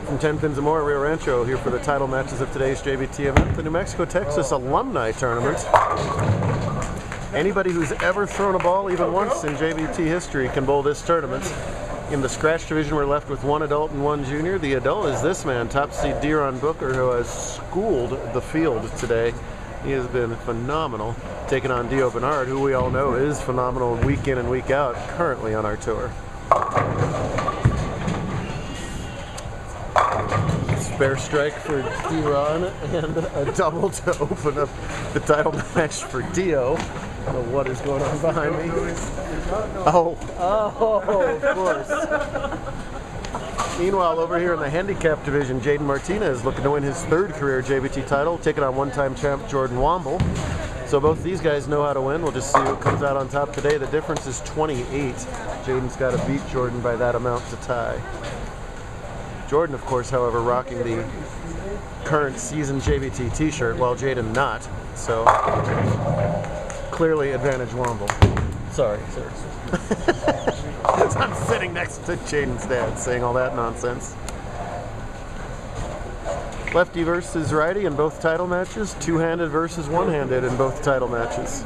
from 10 Pins and More, Rio Rancho, here for the title matches of today's JBT event, the New Mexico, Texas Alumni Tournament. Anybody who's ever thrown a ball even once in JBT history can bowl this tournament. In the scratch division, we're left with one adult and one junior. The adult is this man, top seed Deron Booker, who has schooled the field today. He has been phenomenal, taking on Dio Bernard, who we all know is phenomenal week in and week out, currently on our tour. Spare strike for Deron and a double to open up the title match for Dio. I don't know what is going on behind me. Oh, of course. Meanwhile, over here in the handicap division, Jaden Martinez looking to win his third career JBT title, taking on one-time champ Jordan Womble. So both these guys know how to win. We'll just see who comes out on top today. The difference is 28. Jaden's got to beat Jordan by that amount to tie. Jordan, of course, however, rocking the current season JBT t-shirt, while Jaden not. So clearly advantage Womble. Sorry, sir. I'm sitting next to Jaden's dad saying all that nonsense. Lefty versus righty in both title matches. Two-handed versus one-handed in both title matches.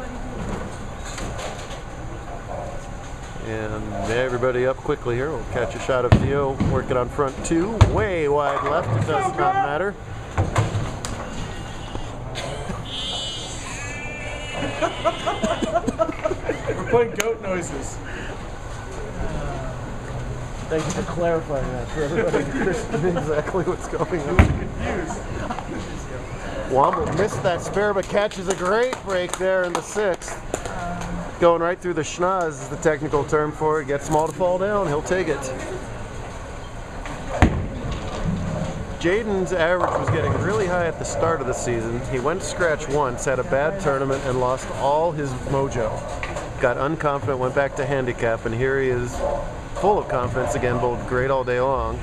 And everybody up quickly here. We'll catch a shot of Dio working on front two. Way wide left. It does not matter. We're playing goat noises. Thank you for clarifying that for everybody to understand exactly what's going on. Confused. Womble missed that spare, but catches a great break there in the sixth. Going right through the schnoz is the technical term for it. Gets Small to fall down. He'll take it. Jaden's average was getting really high at the start of the season. He went to scratch once, had a bad tournament, and lost all his mojo. Got unconfident, went back to handicap, and here he is full of confidence again, bowled great all day long.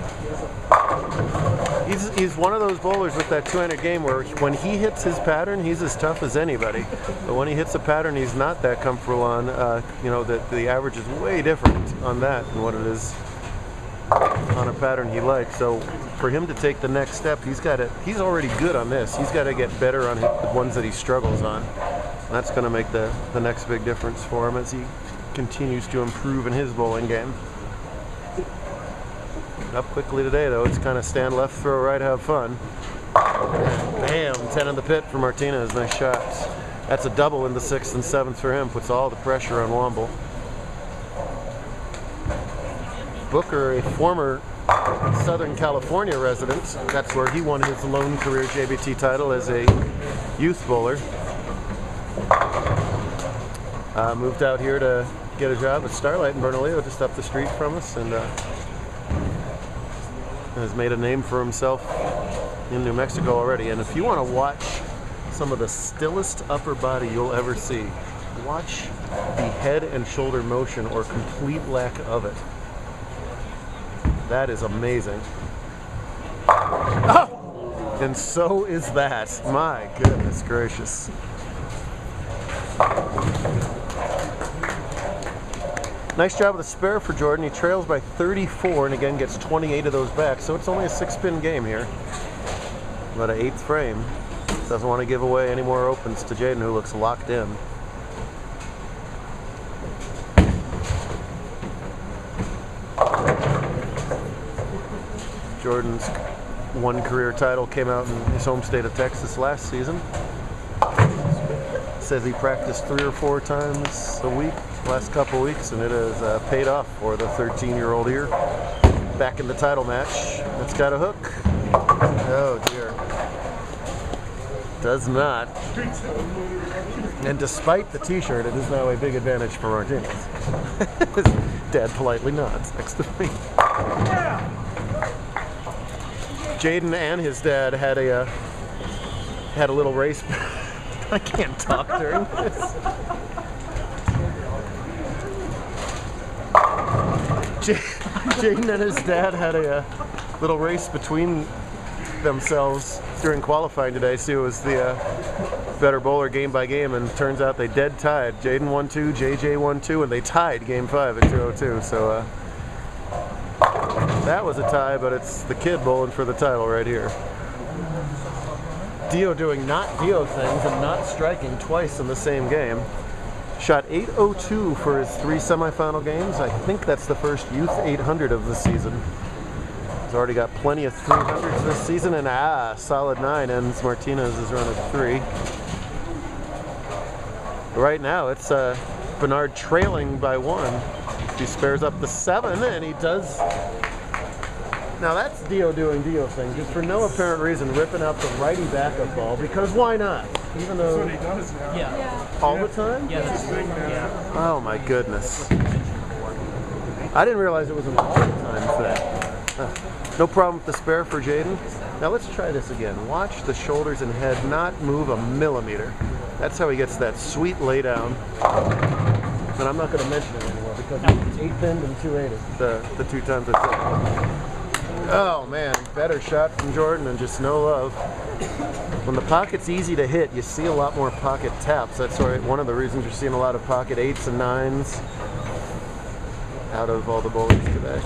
He's one of those bowlers with that two-handed game where when he hits his pattern, he's as tough as anybody. But when he hits a pattern he's not that comfortable on, the average is way different on that than what it is on a pattern he likes. So for him to take the next step, he's already good on this. He's got to get better on the ones that he struggles on. And that's going to make the next big difference for him as he continues to improve in his bowling game. Up quickly today, though. It's kind of stand left, throw right, have fun. Bam! 10 in the pit for Martinez. Nice shot. That's a double in the 6th and 7th for him. Puts all the pressure on Womble. Booker, a former Southern California resident. That's where he won his lone career JBT title as a youth bowler. Moved out here to get a job at Starlight in Bernalillo, just up the street from us, and has made a name for himself in New Mexico already. And if you want to watch some of the stillest upper body you'll ever see, watch the head and shoulder motion or complete lack of it. That is amazing. Oh! And so is that. My goodness gracious. Nice job with the spare for Jordan. He trails by 34 and again gets 28 of those back. So it's only a 6-pin game here. About an 8th frame. Doesn't want to give away any more opens to Jaden, who looks locked in. Jordan's one career title came out in his home state of Texas last season. Says he practiced 3 or 4 times a week last couple weeks, and it has paid off for the 13-year-old here. Back in the title match. That's got a hook. Oh dear. Does not. And despite the t-shirt, it is now a big advantage for Martinez. Dad politely nods next to me. Jaden and his dad had a little race. I can't talk during this. Jaden and his dad had a little race between themselves during qualifying today. See who was the better bowler game by game, and turns out they dead tied. Jaden won 2, JJ won 2, and they tied game 5 at 202. So That was a tie, but it's the kid bowling for the title right here. Dio doing not Dio things and not striking twice in the same game. Shot 802 for his 3 semifinal games. I think that's the first youth 800 of the season. He's already got plenty of 300s this season, and solid 9 ends Martinez's run of 3. Right now, it's Bernard trailing by 1. He spares up the 7, and he does. Now that's Dio doing Dio thing, just for no apparent reason, ripping out the righty backup ball, because why not? Even though That's what he does now. Yeah. all the time? Yeah, that's Big now. yeah. Oh my goodness. I didn't realize it was an all the time thing. No problem with the spare for Jaden. Now let's try this again. Watch the shoulders and head not move a millimeter. That's how he gets that sweet lay down. And I'm not going to mention it anymore because it's 8-pinned and 2-8'd the 2 times I said. Oh man, better shot from Jordan and just no love. When the pocket's easy to hit, you see a lot more pocket taps. That's one of the reasons you're seeing a lot of pocket 8s and 9s out of all the bowlers today.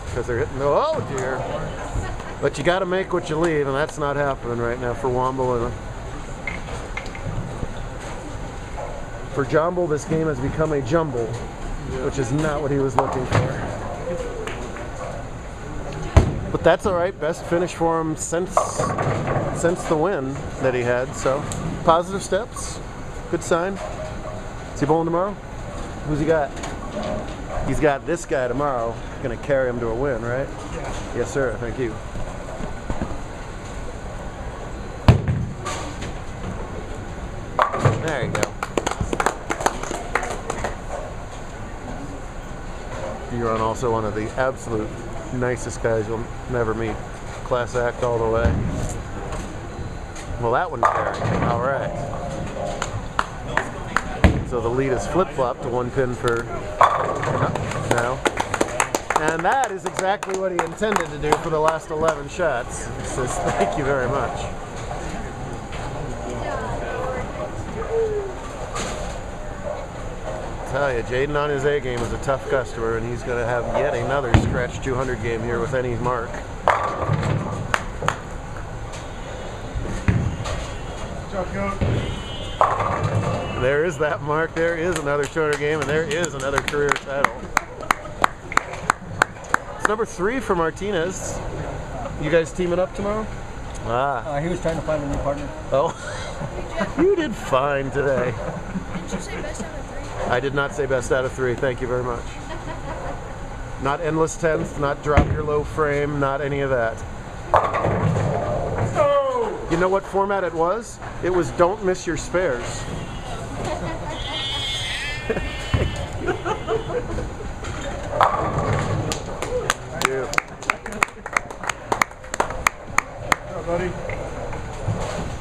Because they're hitting, oh dear. But you got to make what you leave, and that's not happening right now for Womble. And for Jumble, this game has become a jumble, which is not what he was looking for. But that's all right. Best finish for him since the win that he had. So positive steps. Good sign. Is he bowling tomorrow? Who's he got? He's got this guy tomorrow. Going to carry him to a win, right? Yeah. Yes, sir. Thank you. There you go. You're also one of the absolute nicest guys you'll never meet. Class act all the way. Well, that one carried. All right. So the lead is flip-flopped to 1 pin for now. And that is exactly what he intended to do for the last 11 shots. He says, thank you very much. Tell you, Jaden on his A game is a tough customer, and he's going to have yet another stretch 200 game here with any mark. Good job, Goat. There is that mark. There is another 200 game, and there is another career title. It's number 3 for Martinez. You guys teaming up tomorrow? He was trying to find a new partner. Oh, you did fine today. Did you say best out of 3? I did not say best out of 3. Thank you very much. Not endless 10th, not drop your low frame, not any of that. Oh! You know what format it was? It was don't miss your spares. Yeah. Good job, buddy.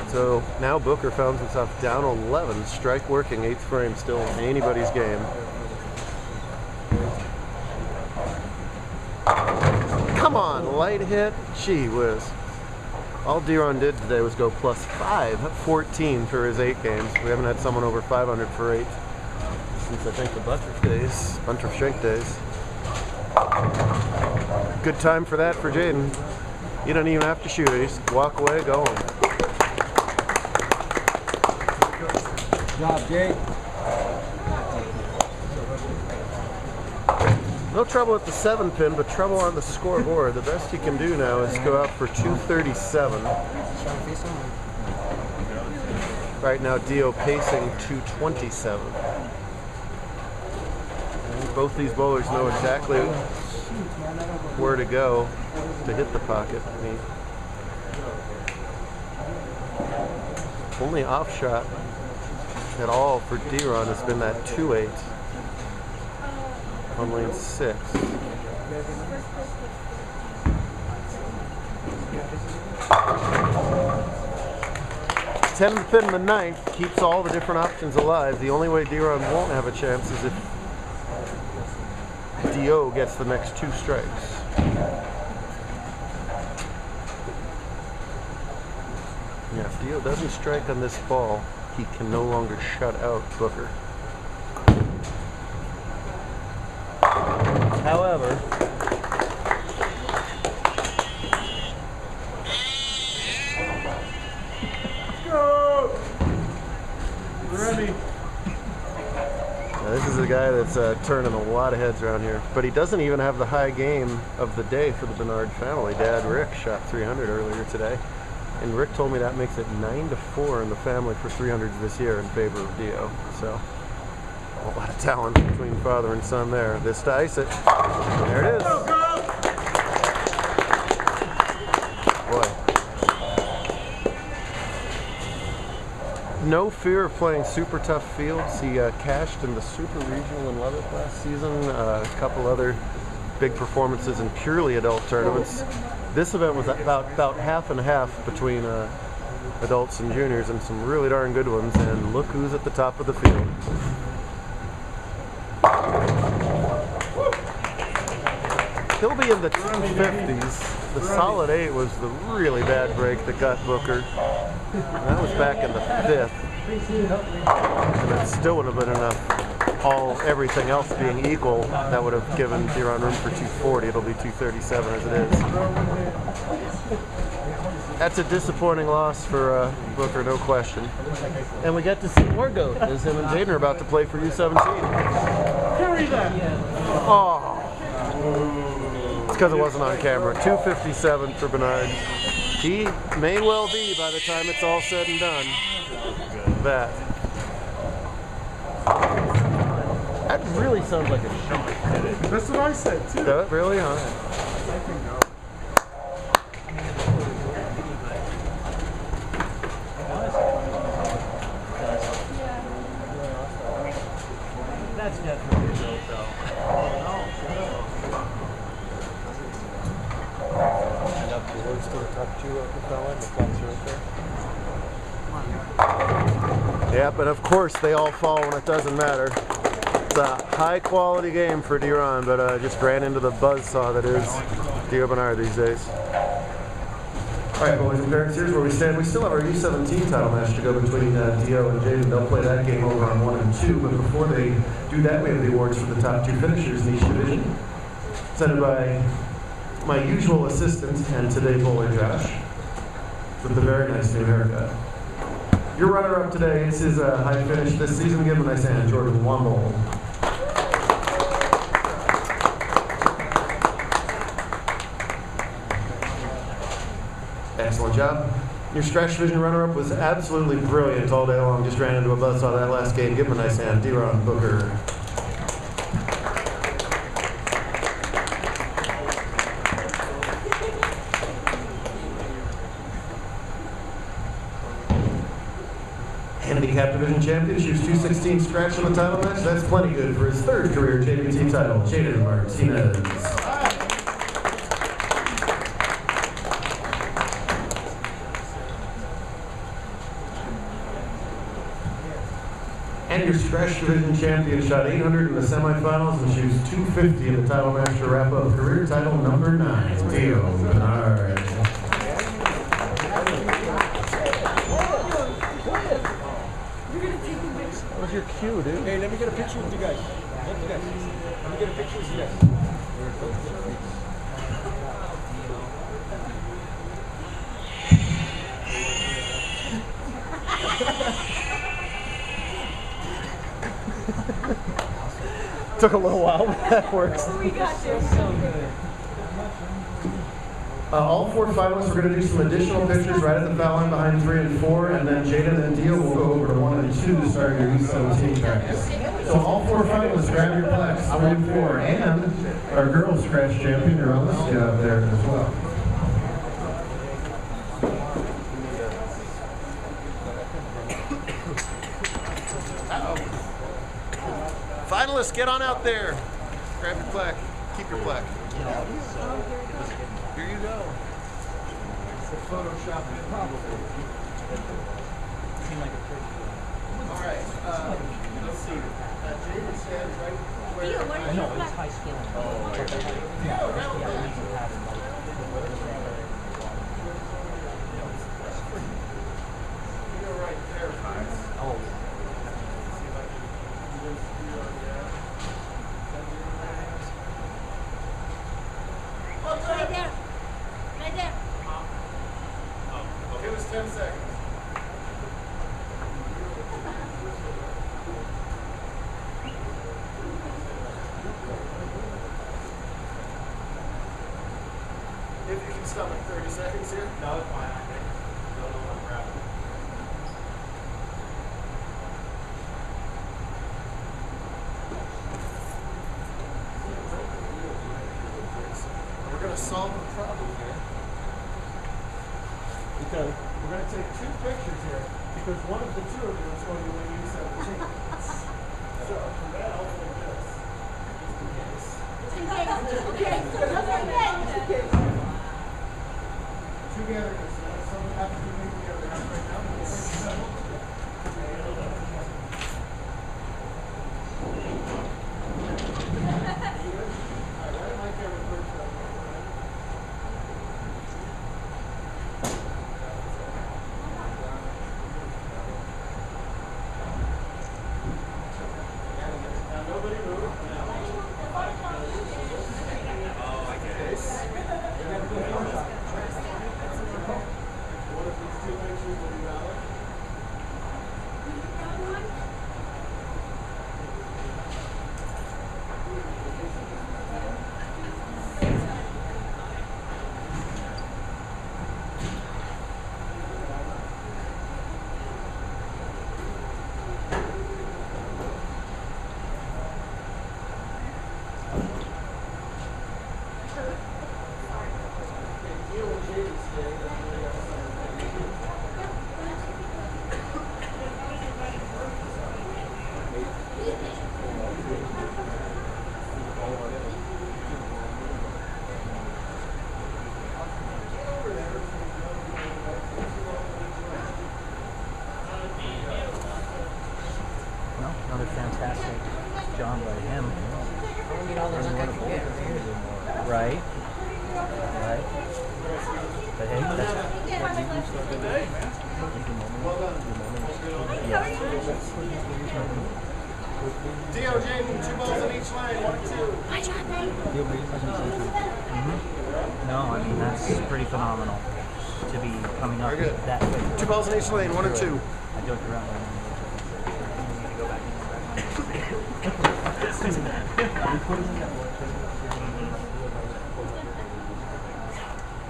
So now Booker found himself down 11, strike working, 8th frame, still anybody's game. Come on, light hit. Gee whiz. All Deron did today was go +5 at 14 for his 8 games. We haven't had someone over 500 for 8 since I think the Bunter Shank days. Good time for that for Jaden. You don't even have to shoot it. You just walk away, go home. Good job, Jake. No trouble at the 7 pin, but trouble on the scoreboard. The best you can do now is go out for 237. Right now, Dio pacing 227. And both these bowlers know exactly where to go to hit the pocket. I mean, only off shot at all for Deron has been that 2-8 on lane 6. 10 to pin in the 9th keeps all the different options alive. The only way Deron won't have a chance is if Dio gets the next 2 strikes. Yeah, if Dio doesn't strike on this ball, he can no longer shut out Booker. However, that's turning a lot of heads around here. But he doesn't even have the high game of the day for the Bernard family. Dad Rick shot 300 earlier today. And Rick told me that makes it 9-4 in the family for 300s this year in favor of Dio. So a lot of talent between father and son there. This to ice it. There it is. Boy. No fear of playing super tough fields. He cashed in the Super Regional in Lubbock last season. A couple other big performances in purely adult tournaments. This event was about half and half between adults and juniors, and some really darn good ones. And look who's at the top of the field. He'll be in the 250s. The solid 8 was the really bad break that got Booker. And that was back in the 5th. And it still would have been enough. Everything else being equal, that would have given Deron room for 240. It'll be 237 as it is. That's a disappointing loss for Booker, no question. And we get to see more GOAT as him and Jaden are about to play for U17. Carry that. Oh, it's because it wasn't on camera. 257 for Bernard. He may well be, by the time it's all said and done, that. That really sounds like a shot. That's what I said too. Does it really, huh? That's definitely a joke, though. And up the words to the top 2 of the fella, the flags are up there. Yeah, but of course they all fall when it doesn't matter. It's a high quality game for Deron, but just ran into the buzzsaw that is Dio Bernard these days. Alright, boys and parents, here's where we stand. We still have our U17 title match to go between Dio and Jaden. They'll play that game over on 1 and 2, but before they do that, we have the awards for the top 2 finishers in each division. Presented by my usual assistant and today bowler Josh, with a very nice new haircut. Your runner-up today is his high finish this season. Give him a nice hand, Jordan Womble. Excellent job. Your stretch division runner-up was absolutely brilliant all day long. Just ran into a buzzsaw that last game. Give him a nice hand, Deron Booker. Handicap division champion, shoots 216 scratch in the title match. That's plenty good for his 3rd career JBT title, Jaden Martinez. And your scratch division champion shot 800 in the semifinals and shoots 250 in the title match to wrap up career title number 9, Dio Bernard. That was your cue, dude. Hey, let me get a picture with you guys. Let me get a picture with you guys. Took a little while, but that works. We got this. All 4 finalists, we're going to do some additional pictures right at the foul line behind 3 and 4, and then Jaden and Dio will go over to 1 and 2 to start your U17 practice. So all 4 finalists, grab your plaques, 3 and 4, and our girls scratch champion, you're on this job there as well. Finalists, get on out there. Grab your plaque. Keep your plaque. Here you go. Photoshop it, probably. All right. Let's see. Jaden stands right where. I know, it's high school. Go right there, guys. Oh. Right there. Right there. Give us 10 seconds. If you can stomach 30 seconds here. No, it's fine. I think. Don't know what I'm grabbing. We're going to solve the problem here. Because we're going to take 2 pictures here. Because one of the 2 of you is going to win you 17. So from that, I'll take this. Just in case. Okay. Together, someone has to be making the other half right now. Nobody move. One of these 2 pictures will be valid. Well, another fantastic job by him. Right. Right. But hey, that's DOJ, 2 balls in each line, 1 and 2. No, I mean that's pretty phenomenal to be coming up Very good. that quick. 2 balls in each lane, 1 and 2. I joked around.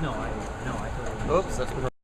No, I totally. Oops, that's been